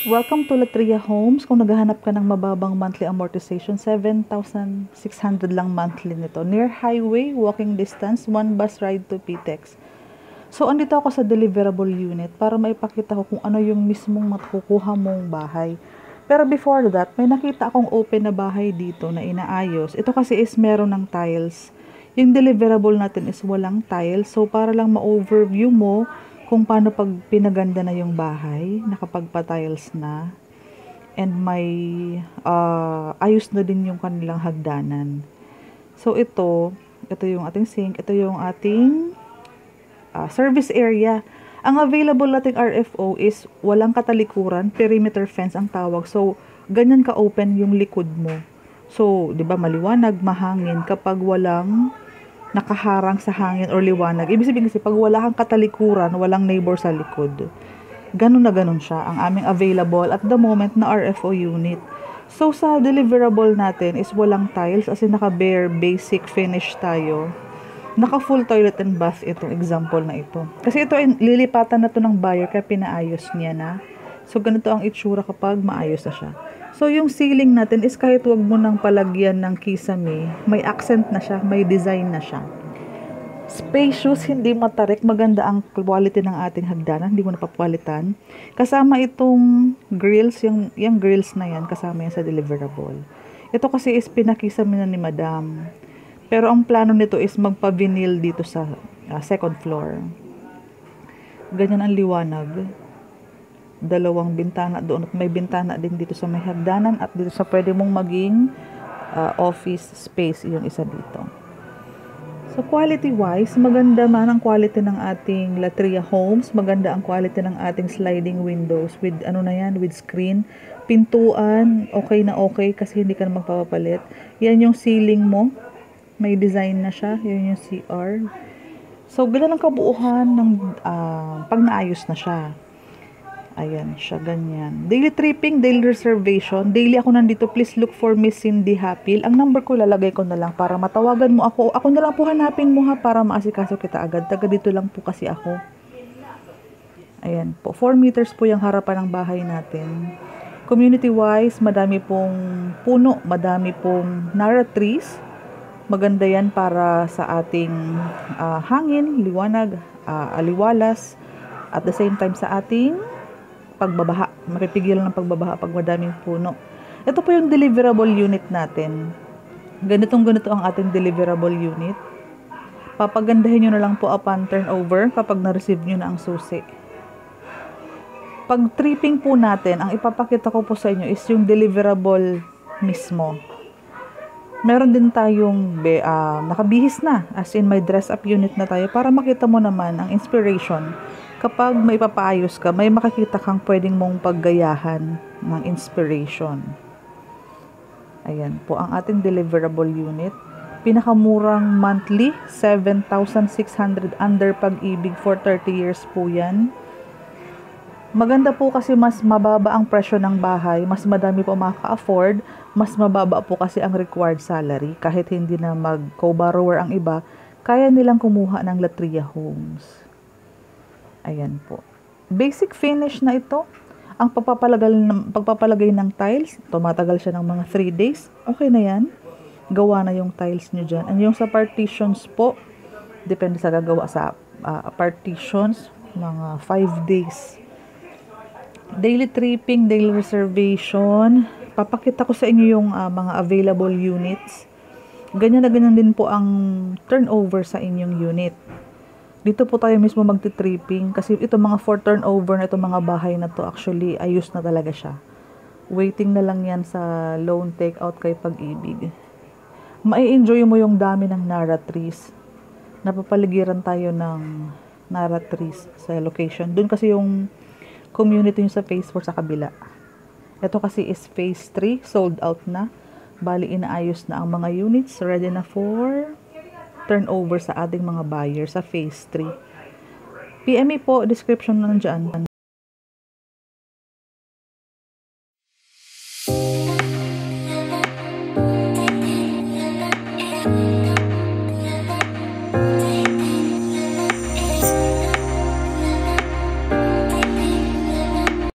Welcome to Latria Homes. Kung naghahanap ka ng mababang monthly amortization, 7,600 lang monthly nito. Near highway, walking distance, 1 bus ride to PTEX. So, andito ako sa deliverable unit para maipakita ko kung ano yung mismong makukuha mong bahay. Pero before that, may nakita akong open na bahay dito na inaayos. Ito kasi is meron ng tiles. Yung deliverable natin is walang tiles. So, para lang ma-overview mo kung paano pag pinaganda na yung bahay, nakapagpa-tiles na, and may ayos na din yung kanilang hagdanan. So, ito yung ating sink, ito yung ating service area. Ang available nating RFO is walang katalikuran, perimeter fence ang tawag. So, ganyan ka-open yung likod mo. So, di ba maliwanag, mahangin kapag walang nakaharang sa hangin or liwanag. Ibig sabihin kasi pag wala kang katalikuran, walang neighbor sa likod. Ganun na ganun siya ang aming available at the moment na RFO unit. So sa deliverable natin is walang tiles as in naka-bare basic finish tayo. Naka-full toilet and bath itong example na ito. Kasi ito ay lilipatan na to ng buyer kaya pinaayos niya na. So ganito ang itsura kapag maayos na siya. So, yung ceiling natin is kahit wag mo nang palagyan ng kisame, may accent na siya, may design na siya. Spacious, hindi matarik, maganda ang quality ng ating hagdanan, hindi mo napapalitan. Kasama itong grills, yung grills na yan, kasama yan sa deliverable. Ito kasi is pinakisame na ni Madam. Pero ang plano nito is magpa-vinyl dito sa second floor. Ganyan ang liwanag. Dalawang bintana doon at may bintana din dito sa may hagdanan at dito sa pwede mong maging office space yung isa dito. So quality wise, maganda man ang quality ng ating Latria Homes, maganda ang quality ng ating sliding windows with with screen, pintuan, okay na okay kasi hindi ka na magpapapalit. Yan yung ceiling mo, may design na siya, yun yung CR. So ganda ng kabuuhan ng pag naayos na siya. Ayan siya, ganyan. Daily tripping, daily reservation. Daily ako nandito. Please look for Miss Cindy Hapil. Ang number ko, lalagay ko na lang para matawagan mo ako. Ako na lang po hanapin mo ha para maasikaso kita agad. Taga dito lang po kasi ako. Ayan po. 4 meters po yung harapan ng bahay natin. Community-wise, madami pong puno. Madami pong Nara trees. Maganda yan para sa ating hangin, liwanag, aliwalas. At the same time sa ating pagbabaha, mapipigilan ng pagbabaha pag madaming puno. Ito po yung deliverable unit natin. Ganito ang ating deliverable unit. Papagandahin nyo na lang po upon turnover kapag na-receive nyo na ang susi. Pag tripping po natin, ang ipapakita ko po sa inyo is yung deliverable mismo. Meron din tayong nakabihis na, as in may dress up unit na tayo para makita mo naman ang inspiration. Kapag may papaayos ka, may makikita kang pwedeng mong paggayahan ng inspiration. Ayan po ang ating deliverable unit. Pinakamurang monthly, 7,600 under Pag-ibig for 30 years po yan. Maganda po kasi mas mababa ang presyo ng bahay, mas madami po makaka-afford, mas mababa po kasi ang required salary. Kahit hindi na mag-co-borrower ang iba, kaya nilang kumuha ng Latria Homes. Ayan po. Basic finish na ito. Ang pagpapalagay ng tiles, tumatagal siya ng mga 3 days. Okay na yan. Gawa na yung tiles nyo dyan. And yung sa partitions po, depende sa gagawa sa partitions, mga 5 days. Daily tripping, daily reservation. Papakita ko sa inyo yung mga available units. Ganyan na ganyan din po ang turnover sa inyong unit. Dito po tayo mismo magti-tripping kasi ito mga 4 turnover na itong mga bahay na to actually ayos na talaga siya. Waiting na lang yan sa loan take-out kay Pag-ibig. Mai-enjoy mo yung dami ng Nara trees. Napapaligiran tayo ng Nara trees sa location. Doon kasi yung community yung sa phase 4 sa kabila. Ito kasi is phase 3, sold out na. Bali inaayos na ang mga units, ready na for turnover sa ating mga buyers sa phase 3. PME po, description na nandiyan.